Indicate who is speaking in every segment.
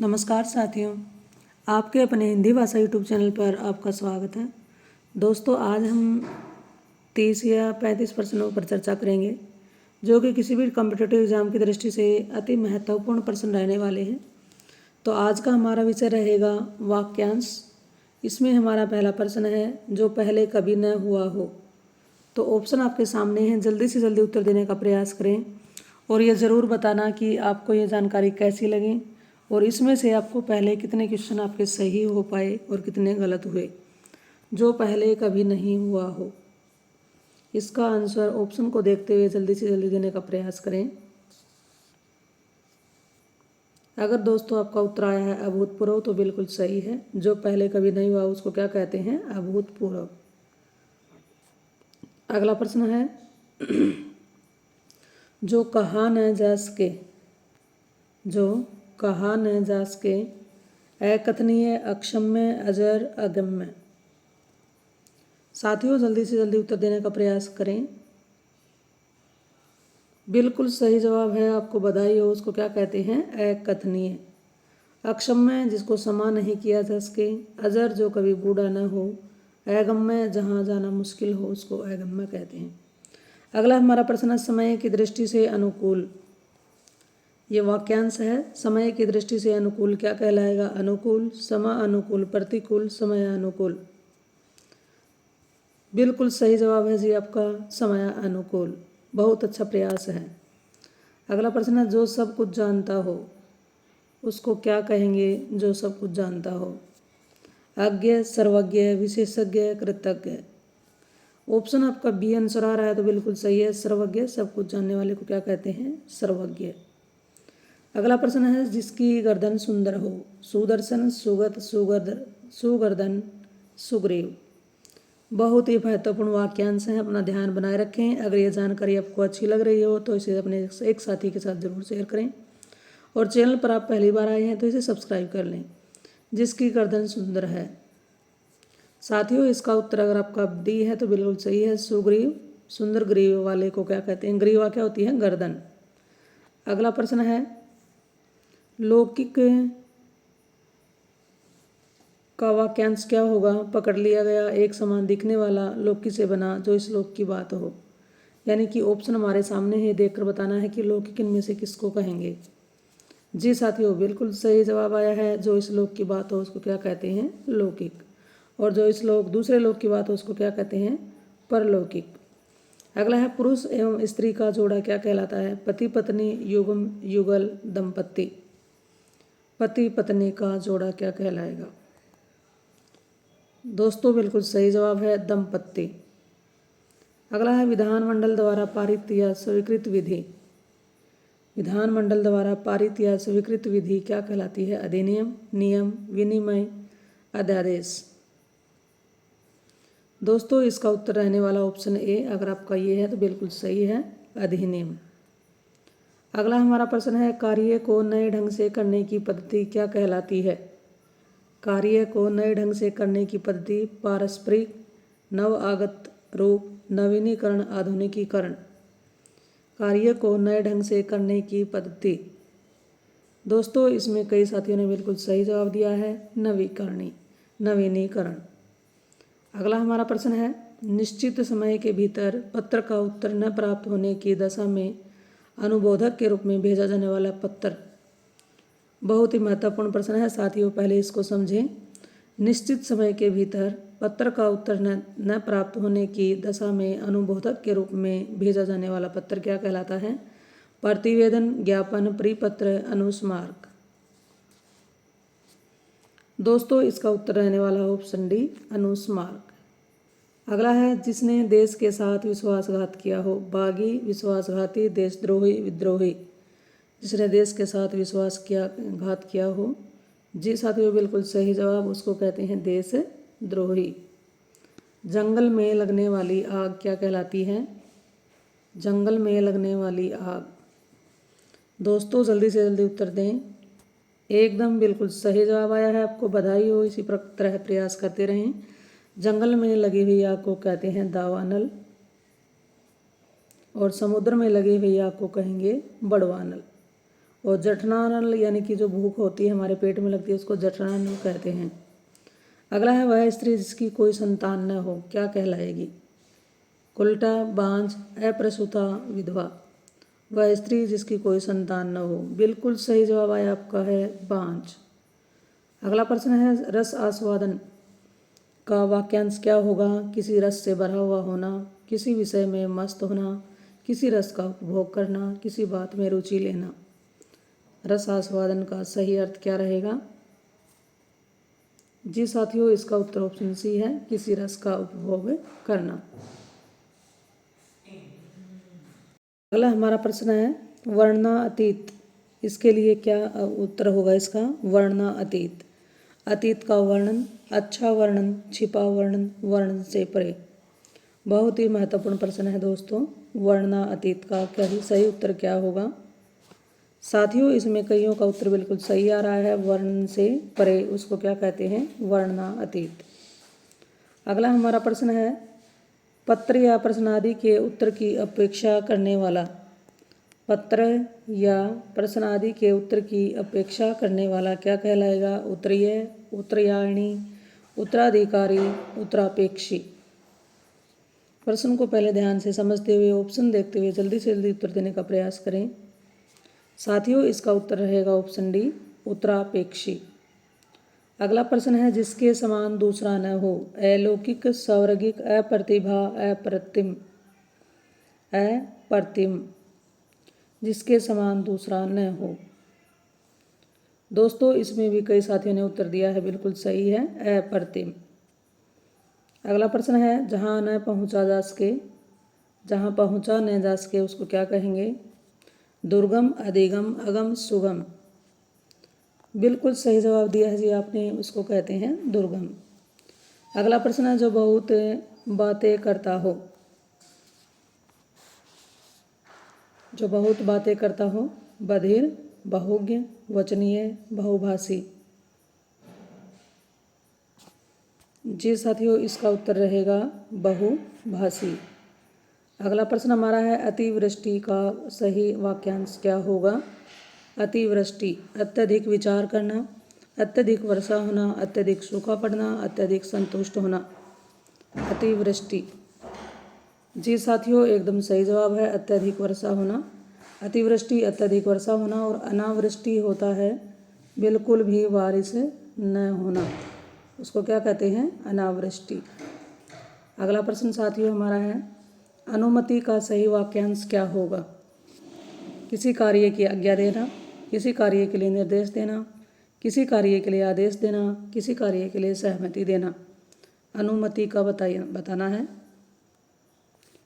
Speaker 1: नमस्कार साथियों, आपके अपने हिंदी भाषा यूट्यूब चैनल पर आपका स्वागत है। दोस्तों, आज हम 30 या 35 प्रश्नों पर चर्चा करेंगे जो कि किसी भी कॉम्पिटिटिव एग्जाम की दृष्टि से अति महत्वपूर्ण प्रश्न रहने वाले हैं। तो आज का हमारा विषय रहेगा वाक्यांश। इसमें हमारा पहला प्रश्न है, जो पहले कभी न हुआ हो। तो ऑप्शन आपके सामने हैं, जल्दी से जल्दी उत्तर देने का प्रयास करें और ये ज़रूर बताना कि आपको ये जानकारी कैसी लगी और इसमें से आपको पहले कितने क्वेश्चन आपके सही हो पाए और कितने गलत हुए। जो पहले कभी नहीं हुआ हो, इसका आंसर ऑप्शन को देखते हुए जल्दी से जल्दी देने का प्रयास करें। अगर दोस्तों आपका उत्तर आया है अभूतपूर्व, तो बिल्कुल सही है। जो पहले कभी नहीं हुआ उसको क्या कहते हैं? अभूतपूर्व। अगला प्रश्न है, जो कहा न जा सके, जो कहा न जा सके, अकथनीय, अक्षम्य, अजर, अगम्य। साथियों, जल्दी से जल्दी उत्तर देने का प्रयास करें। बिल्कुल सही जवाब है, आपको बधाई हो। उसको क्या कहते हैं? अकथनीय। अक्षम्य, जिसको क्षमा नहीं किया जा सके। अजर, जो कभी बूढ़ा न हो। अगम्य, जहाँ जाना मुश्किल हो, उसको अगम्य कहते हैं। अगला हमारा प्रश्न है, समय की दृष्टि से अनुकूल। ये वाक्यांश है, समय की दृष्टि से अनुकूल क्या कहलाएगा? अनुकूल, समय अनुकूल, प्रतिकूल, समय अनुकूल। बिल्कुल सही जवाब है जी आपका, समय अनुकूल। बहुत अच्छा प्रयास है। अगला प्रश्न है, जो सब कुछ जानता हो, उसको क्या कहेंगे? जो सब कुछ जानता हो। अज्ञ, सर्वज्ञ, विशेषज्ञ, कृतज्ञ। ऑप्शन आपका बी आंसर आ रहा है, तो बिल्कुल सही है। सर्वज्ञ, सब कुछ जानने वाले को क्या कहते हैं? सर्वज्ञ। अगला प्रश्न है, जिसकी गर्दन सुंदर हो। सुदर्शन, सुगत, सुगर्दन, सुग्रीव। बहुत ही महत्वपूर्ण वाक्यांश हैं, अपना ध्यान बनाए रखें। अगर ये जानकारी आपको अच्छी लग रही हो तो इसे अपने एक साथी के साथ जरूर शेयर करें और चैनल पर आप पहली बार आए हैं तो इसे सब्सक्राइब कर लें। जिसकी गर्दन सुंदर है। साथियों, इसका उत्तर अगर आपका डी है तो बिल्कुल सही है। सुग्रीव, सुंदर ग्रीव वाले को क्या कहते हैं? ग्रीवा क्या होती है? गर्दन। अगला प्रश्न है, लौकिक का वाक्यांश क्या होगा? पकड़ लिया गया, एक समान दिखने वाला, लौकिक से बना, जो इस लोक की बात हो। यानी कि ऑप्शन हमारे सामने है, देखकर बताना है कि लौकिक इनमें से किसको कहेंगे। जी साथियों, बिल्कुल सही जवाब आया है। जो इस लोक की बात हो उसको क्या कहते हैं? लौकिक। और जो इस लोक दूसरे लोक की बात हो उसको क्या कहते हैं? परलौकिक। अगला है, पुरुष एवं स्त्री का जोड़ा क्या कहलाता है? पति पत्नी, युगम, युगल, दंपत्ति। पति पत्नी का जोड़ा क्या कहलाएगा? दोस्तों, बिल्कुल सही जवाब है दंपत्ति। अगला है, विधानमंडल द्वारा पारित या स्वीकृत विधि। विधानमंडल द्वारा पारित या स्वीकृत विधि क्या कहलाती है? अधिनियम, नियम, विनिमय, अध्यादेश। दोस्तों, इसका उत्तर रहने वाला ऑप्शन ए। अगर आपका ये है तो बिल्कुल सही है, अधिनियम। अगला हमारा प्रश्न है, कार्य को नए ढंग से करने की पद्धति क्या कहलाती है? कार्य को नए ढंग से करने की पद्धति पारस्परिक, नव आगत रूप, नवीनीकरण, आधुनिकीकरण। कार्य को नए ढंग से करने की पद्धति। दोस्तों, इसमें कई साथियों ने बिल्कुल सही जवाब दिया है, नवीनीकरण। अगला हमारा प्रश्न है, निश्चित समय के भीतर पत्र का उत्तर न प्राप्त होने की दशा में अनुबोधक के रूप में भेजा जाने वाला पत्र। बहुत ही महत्वपूर्ण प्रश्न है साथियों, पहले इसको समझें। निश्चित समय के भीतर पत्र का उत्तर न प्राप्त होने की दशा में अनुबोधक के रूप में भेजा जाने वाला पत्र क्या कहलाता है? प्रतिवेदन, ज्ञापन, परिपत्र, अनुस्मारक। दोस्तों, इसका उत्तर रहने वाला ऑप्शन डी, अनुस्मारक। अगला है, जिसने देश के साथ विश्वासघात किया हो। बागी, विश्वासघाती, देशद्रोही, विद्रोही। जिसने देश के साथ घात किया हो। जी साथियों, बिल्कुल सही जवाब, उसको कहते हैं देशद्रोही। जंगल में लगने वाली आग क्या कहलाती है? जंगल में लगने वाली आग। दोस्तों, जल्दी से जल्दी उत्तर दें। एकदम बिल्कुल सही जवाब आया है, आपको बधाई हो। इसी तरह प्रयास करते रहें। जंगल में लगी हुई आग को कहते हैं दावानल और समुद्र में लगी हुई आग को कहेंगे बड़वानल। और जठरानल यानी कि जो भूख होती है हमारे पेट में लगती है उसको जठरानल कहते हैं। अगला है वह स्त्री जिसकी कोई संतान न हो क्या कहलाएगी? कुलटा, बांझ, अप्रसूता, विधवा। वह स्त्री जिसकी कोई संतान न हो, बिल्कुल सही जवाब आया आपका है बांझ। अगला प्रश्न है रस आस्वादन का वाक्यांश क्या होगा? किसी रस से भरा हुआ होना, किसी विषय में मस्त होना, किसी रस का उपभोग करना, किसी बात में रुचि लेना। रस आस्वादन का सही अर्थ क्या रहेगा? जी साथियों, इसका उत्तर ऑप्शन सी है, किसी रस का उपभोग करना। अगला हमारा प्रश्न है वर्णनातीत, इसके लिए क्या उत्तर होगा इसका? वर्णनातीत, अतीत का वर्णन, अच्छा वर्णन, छिपा वर्णन, वर्णन से परे। बहुत ही महत्वपूर्ण प्रश्न है दोस्तों, वर्णनातीत का क्या ही सही उत्तर क्या होगा? साथियों, इसमें कईयों का उत्तर बिल्कुल सही आ रहा है, वर्णन से परे, उसको क्या कहते हैं? वर्णनातीत। अगला हमारा प्रश्न है पत्र या प्रश्न आदि के उत्तर की अपेक्षा करने वाला। पत्र या प्रश्न आदि के उत्तर की अपेक्षा करने वाला क्या कहलाएगा? उत्तरीय, उत्तरयायणी, उत्तराधिकारी, उत्तरापेक्षी। प्रश्न को पहले ध्यान से समझते हुए ऑप्शन देखते हुए जल्दी से जल्दी उत्तर देने का प्रयास करें। साथियों, इसका उत्तर रहेगा ऑप्शन डी, उत्तरापेक्षी। अगला प्रश्न है जिसके समान दूसरा न हो। अलौकिक, स्वर्गिक, अप्रतिभा, अप्रतिम। अप्रतिम, जिसके समान दूसरा न हो। दोस्तों, इसमें भी कई साथियों ने उत्तर दिया है, बिल्कुल सही है, अप्रतिम। अगला प्रश्न है जहाँ न पहुँचा जा सके, जहाँ पहुँचा न जा सके उसको क्या कहेंगे? दुर्गम, अधिगम, अगम, सुगम। बिल्कुल सही जवाब दिया है जी आपने, उसको कहते हैं दुर्गम। अगला प्रश्न है जो बहुत बातें करता हो। जो बहुत बातें करता हो, बधिर, बहुज्ञ, वचनीय, बहुभाषी। जी साथियों, इसका उत्तर रहेगा बहुभाषी। अगला प्रश्न हमारा है अतिवृष्टि का सही वाक्यांश क्या होगा? अतिवृष्टि, अत्यधिक विचार करना, अत्यधिक वर्षा होना, अत्यधिक सूखा पड़ना, अत्यधिक संतुष्ट होना। अतिवृष्टि। जी साथियों, एकदम सही जवाब है, अत्यधिक वर्षा होना। अतिवृष्टि अत्यधिक वर्षा होना और अनावृष्टि होता है बिल्कुल भी बारिश न होना, उसको क्या कहते हैं? अनावृष्टि। अगला प्रश्न साथियों हमारा है अनुमति का सही वाक्यांश क्या होगा? किसी कार्य की आज्ञा देना, किसी कार्य के लिए निर्देश देना, किसी कार्य के लिए आदेश देना, किसी कार्य के लिए सहमति देना। अनुमति का बताना है।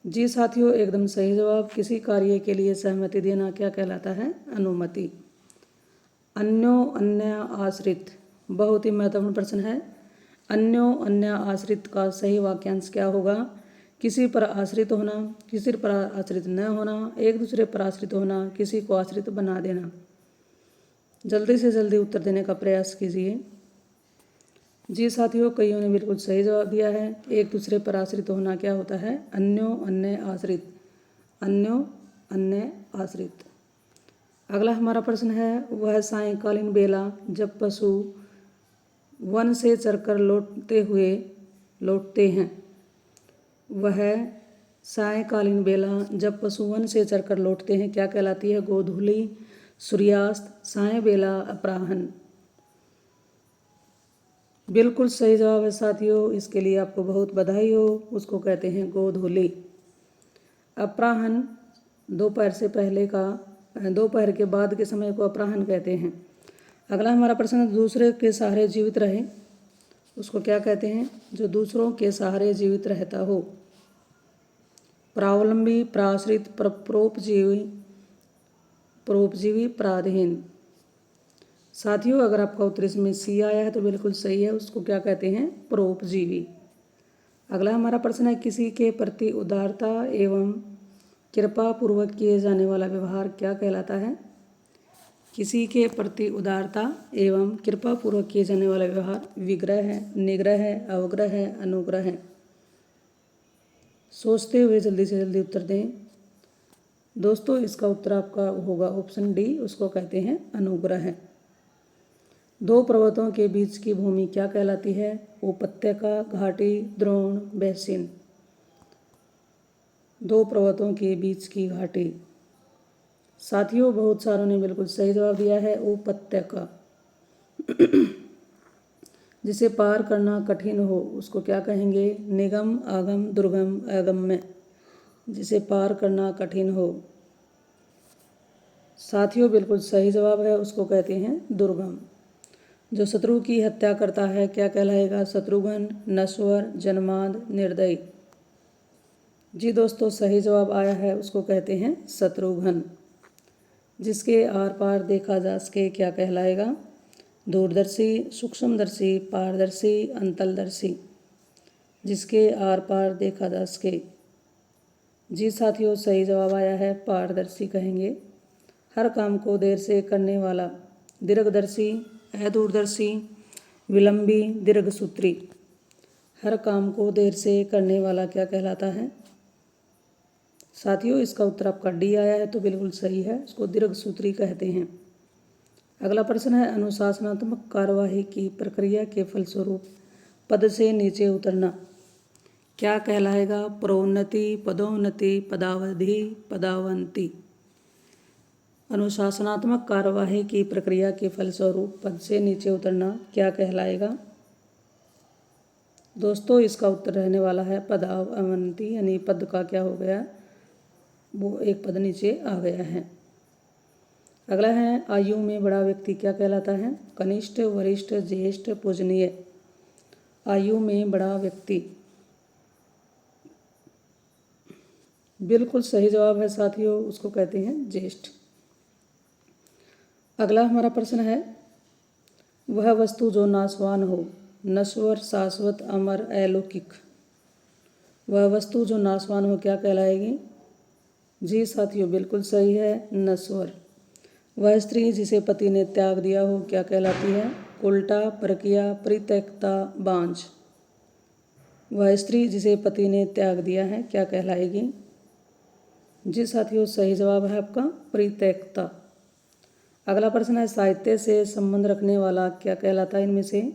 Speaker 1: जी साथियों, एकदम सही जवाब, किसी कार्य के लिए सहमति देना क्या कहलाता है? अनुमति। अन्यो अन्य आश्रित, बहुत ही महत्वपूर्ण प्रश्न है। अन्यो अन्य आश्रित का सही वाक्यांश क्या होगा? किसी पर आश्रित होना, किसी पर आश्रित न होना, एक दूसरे पर आश्रित होना, किसी को आश्रित बना देना। जल्दी से जल्दी उत्तर देने का प्रयास कीजिए। जी साथियों, कईयों ने बिल्कुल सही जवाब दिया है, एक दूसरे पर आश्रित होना क्या होता है? अन्यो अन्य आश्रित। अन्यो अन्य आश्रित। अगला हमारा प्रश्न है वह सायंकालीन बेला जब पशु वन से चरकर लौटते हैं। वह सायंकालीन बेला जब पशु वन से चरकर लौटते हैं क्या कहलाती है? गोधूली, सूर्यास्त, साय बेला, अपराह्न। बिल्कुल सही जवाब है साथियों, इसके लिए आपको बहुत बधाई हो, उसको कहते हैं गोधूली। अपराह्न दोपहर से पहले का, दोपहर के बाद के समय को अपराह्न कहते हैं। अगला हमारा प्रश्न दूसरे के सहारे जीवित रहे, उसको क्या कहते हैं? जो दूसरों के सहारे जीवित रहता हो। प्रावलंबी, प्राश्रित, परोपजीवी, पराधीन। साथियों, अगर आपका उत्तर इसमें सी आया है तो बिल्कुल सही है, उसको क्या कहते हैं? परोपजीवी। अगला हमारा प्रश्न है किसी के प्रति उदारता एवं कृपा पूर्वक किए जाने वाला व्यवहार क्या कहलाता है? किसी के प्रति उदारता एवं कृपा पूर्वक किए जाने वाला व्यवहार विग्रह है, निग्रह है, अवग्रह है, अनुग्रह है। सोचते हुए जल्दी से जल्दी उत्तर दें। दोस्तों इसका उत्तर आपका होगा ऑप्शन डी, उसको कहते हैं अनुग्रह। दो पर्वतों के बीच की भूमि क्या कहलाती है? उपत्यका, घाटी, द्रोण, बेसिन। दो पर्वतों के बीच की घाटी। साथियों बहुत सारों ने बिल्कुल सही जवाब दिया है, उपत्यका। जिसे पार करना कठिन हो उसको क्या कहेंगे? निगम, आगम, दुर्गम, अगम्य। जिसे पार करना कठिन हो। साथियों बिल्कुल सही जवाब है, उसको कहते हैं दुर्गम। जो शत्रु की हत्या करता है क्या कहलाएगा? शत्रुघ्न, नश्वर, जन्मांध, निर्दयी। जी दोस्तों सही जवाब आया है, उसको कहते हैं शत्रुघ्न। जिसके आर पार देखा जा सके क्या कहलाएगा? दूरदर्शी, सूक्ष्मदर्शी, पारदर्शी, अंतलदर्शी। जिसके आर पार देखा जा सके। जी साथियों सही जवाब आया है, पारदर्शी कहेंगे। हर काम को देर से करने वाला। दीर्घदर्शी, अदूरदर्शी, विलंबी, दीर्घसूत्री। हर काम को देर से करने वाला क्या कहलाता है? साथियों इसका उत्तर आपका डी आया है, तो बिल्कुल सही है, इसको दीर्घसूत्री कहते हैं। अगला प्रश्न है, अनुशासनात्मक कार्यवाही की प्रक्रिया के फलस्वरूप पद से नीचे उतरना क्या कहलाएगा? प्रोन्नति, पदोन्नति, पदावधि, पदावंती। अनुशासनात्मक कार्यवाही की प्रक्रिया के फलस्वरूप पद से नीचे उतरना क्या कहलाएगा? दोस्तों इसका उत्तर रहने वाला है पदावंती, यानी पद का क्या हो गया? वो एक पद नीचे आ गया है। अगला है, आयु में बड़ा व्यक्ति क्या कहलाता है? कनिष्ठ, वरिष्ठ, ज्येष्ठ, पूजनीय। आयु में बड़ा व्यक्ति। बिल्कुल सही जवाब है साथियों, उसको कहते हैं ज्येष्ठ। अगला हमारा प्रश्न है, वह वस्तु जो नाशवान हो। नश्वर, शाश्वत, अमर, अलौकिक। वह वस्तु जो नाशवान हो क्या कहलाएगी? जी साथियों बिल्कुल सही है, नश्वर। वह स्त्री जिसे पति ने त्याग दिया हो क्या कहलाती है? उल्टा, परकिया, परित्यक्ता, बांझ। वह स्त्री जिसे पति ने त्याग दिया है क्या कहलाएगी? जी साथियों सही जवाब है आपका परित्यक्ता। अगला प्रश्न है, साहित्य से संबंध रखने वाला क्या कहलाता है इनमें से?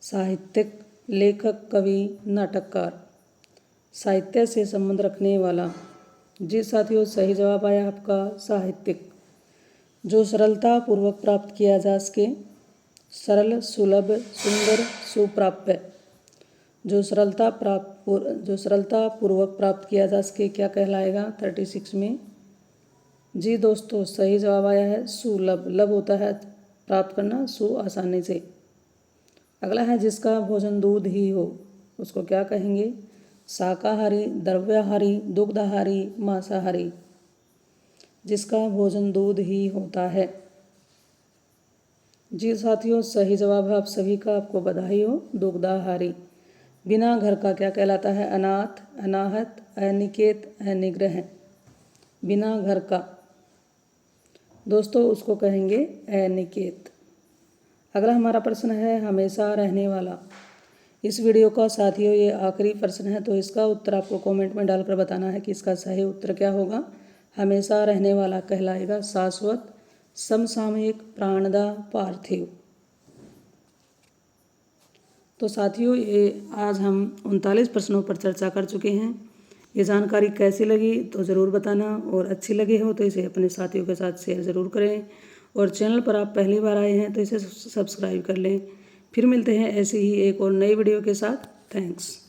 Speaker 1: साहित्यिक, लेखक, कवि, नाटककार। साहित्य से संबंध रखने वाला। जी साथियों सही जवाब आया आपका साहित्यिक। जो सरलता पूर्वक प्राप्त किया जा सके। सरल, सुलभ, सुंदर, सुप्राप्य। जो सरलता पूर्वक प्राप्त किया जा सके क्या कहलाएगा? 36 में। जी दोस्तों सही जवाब आया है सुलभ। लभ होता है प्राप्त करना, सु आसानी से। अगला है, जिसका भोजन दूध ही हो उसको क्या कहेंगे? शाकाहारी, द्रव्याहारी, दुग्धाहारी, मांसाहारी। जिसका भोजन दूध ही होता है। जी साथियों सही जवाब है आप सभी का, आपको बधाई हो, दुग्धाहारी। बिना घर का क्या कहलाता है? अनाथ, अनाहत, अनिकेत, अनिग्रह। बिना घर का दोस्तों उसको कहेंगे अनिकेत। अगला हमारा प्रश्न है, हमेशा रहने वाला। इस वीडियो का साथियों ये आखिरी प्रश्न है, तो इसका उत्तर आपको कमेंट में डालकर बताना है कि इसका सही उत्तर क्या होगा। हमेशा रहने वाला कहलाएगा शाश्वत, समसामयिक, प्राणदा, पार्थिव। तो साथियों ये आज हम 39 प्रश्नों पर चर्चा कर चुके हैं। ये जानकारी कैसी लगी तो ज़रूर बताना, और अच्छी लगी हो तो इसे अपने साथियों के साथ शेयर ज़रूर करें, और चैनल पर आप पहली बार आए हैं तो इसे सब्सक्राइब कर लें। फिर मिलते हैं ऐसी ही एक और नई वीडियो के साथ। थैंक्स।